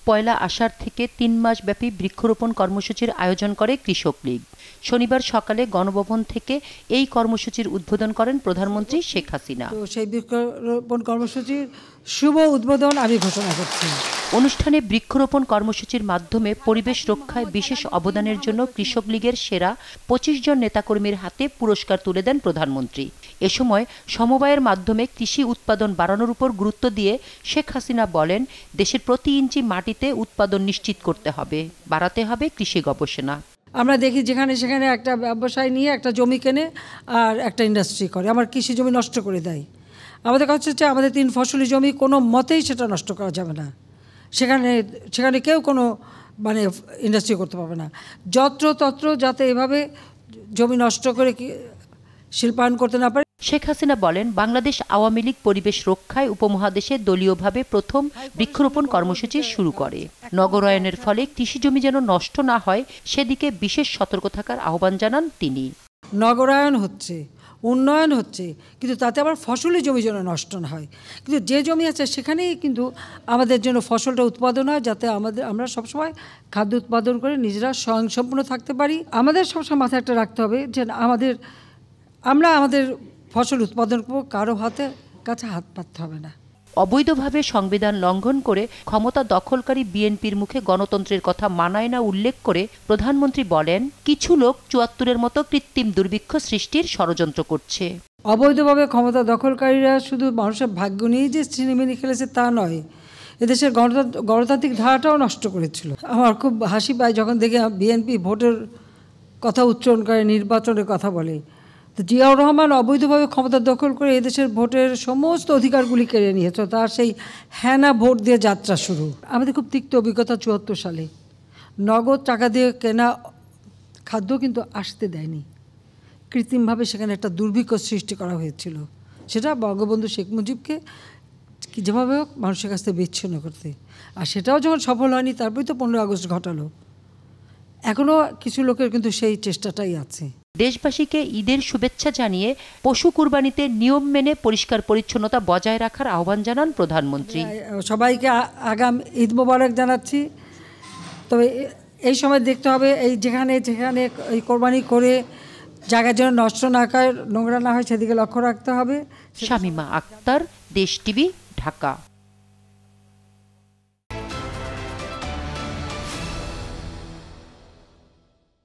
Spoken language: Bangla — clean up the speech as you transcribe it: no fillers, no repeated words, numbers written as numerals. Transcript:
পয়লা আষাঢ় থেকে ৩ মাস ব্যাপী বৃক্ষরোপণ কর্মসূচির আয়োজন করে কৃষক লীগ। শনিবার সকালে গণভবন থেকে এই কর্মসূচির উদ্বোধন করেন প্রধানমন্ত্রী শেখ হাসিনা। তো সেই বৃক্ষরোপণ কর্মসূচির শুভ উদ্বোধন আমি ঘোষণা করছি। অনুষ্ঠানে বৃক্ষরোপণ কর্মসূচির মাধ্যমে পরিবেশ রক্ষায় বিশেষ অবদানের জন্য কৃষক লীগের সেরা ২৫ জন নেতাকর্মীর হাতে পুরস্কার তুলে দেন প্রধানমন্ত্রী। এ সময় সমবায়ের মাধ্যমে কৃষি উৎপাদন বাড়ানোর উপর গুরুত্ব দিয়ে শেখ হাসিনা বলেন, দেশের প্রতি ইঞ্চি মাটিতে উৎপাদন নিশ্চিত করতে হবে, বাড়াতে হবে কৃষি গবেষণা। আমরা দেখি যেখানে সেখানে একটা ব্যবসায় নিয়ে একটা জমি কেনে আর একটা ইন্ডাস্ট্রি করে, আমার কৃষি জমি নষ্ট করে দেয়। আমাদের কাছে হচ্ছে আমাদের ৩ ফসলি জমি কোনো মতেই সেটা নষ্ট করা যাবে না, সেখানে কেউ কোনো ইন্ডাস্ট্রি করতে পারবে না। যত্রতত্র যাতে এভাবে জমি নষ্ট করে শিল্পায়ন করতে না পারে। শেখ হাসিনা বলেন, বাংলাদেশ আওয়ামী লীগ পরিবেশ রক্ষায় উপমহাদেশে দলীয়ভাবে প্রথম বৃক্ষরোপণ কর্মসূচি শুরু করে। নগরায়নের ফলে কৃষি জমি যেন নষ্ট না হয় সেদিকে বিশেষ সতর্ক থাকার আহ্বান জানান তিনি। নগরায়ন হচ্ছে, উন্নয়ন হচ্ছে, কিন্তু তাতে আবার ফসলি জমি যেন নষ্ট না হয়। কিন্তু যে জমি আছে সেখানেই কিন্তু আমাদের জন্য ফসলটা উৎপাদন হয়, যাতে আমরা সবসময় খাদ্য উৎপাদন করে নিজেরা স্বয়ংসম্পূর্ণ থাকতে পারি। আমাদের সবসময় মাথায় একটা রাখতে হবে যে আমরা আমাদের ফসল উৎপাদন করব, কারো কাছে হাত পাততে হবে না। অবৈধভাবে সংবিধান লঙ্ঘন করে ক্ষমতা দখলকারী বিএনপির মুখে গণতন্ত্রের কথা মানায় না উল্লেখ করে প্রধানমন্ত্রী বলেন, কিছু লোক ৭৪-এর মতো কৃত্রিম দুর্ভিক্ষ সৃষ্টির ষড়যন্ত্র করছে। অবৈধভাবে ক্ষমতা দখলকারীরা শুধু মানুষের ভাগ্য নিয়েই যে ছিনিমিনি খেলেছে তা নয়, এদেশের গণতান্ত্রিক ধারাটাও নষ্ট করেছিল। আমার খুব হাসি পায় যখন দেখি বিএনপি ভোটের কথা উচ্চারণ করে, নির্বাচনের কথা বলে। তো জিয়াউর রহমান অবৈধভাবে ক্ষমতা দখল করে এদেশের ভোটের সমস্ত অধিকারগুলি কেড়ে নিয়েছে। তার সেই হ্যানা ভোট দিয়ে যাত্রা শুরু। আমাদের খুব তিক্ত অভিজ্ঞতা ৭৪ সালে নগদ টাকা দিয়ে কেনা খাদ্য কিন্তু আসতে দেয়নি, কৃত্রিমভাবে সেখানে একটা দুর্ভিক্ষ সৃষ্টি করা হয়েছিল। সেটা বঙ্গবন্ধু শেখ মুজিবকে যেভাবে হোক মানুষের কাছ থেকে বিচ্ছিন্ন করতে, আর সেটাও যখন সফল হয়নি তারপরেই তো ১৫ আগস্ট ঘটালো। এখনও কিছু লোকের কিন্তু সেই চেষ্টাটাই আছে। দেশবাসীকে ঈদের শুভেচ্ছা জানিয়ে পশু কুরবানিতে নিয়ম মেনে পরিষ্কার পরিচ্ছন্নতা বজায় রাখার আহ্বান জানান প্রধানমন্ত্রী। সবাইকে আগাম ঈদ মোবারক জানাচ্ছি। তবে এই সময় দেখতে হবে যেখানে এই কোরবানি করে জায়গা যেন নষ্ট না হয়, নোংরা না হয়, সেদিকে লক্ষ্য রাখতে হবে। শামীমা আক্তার, দেশ টিভি, ঢাকা।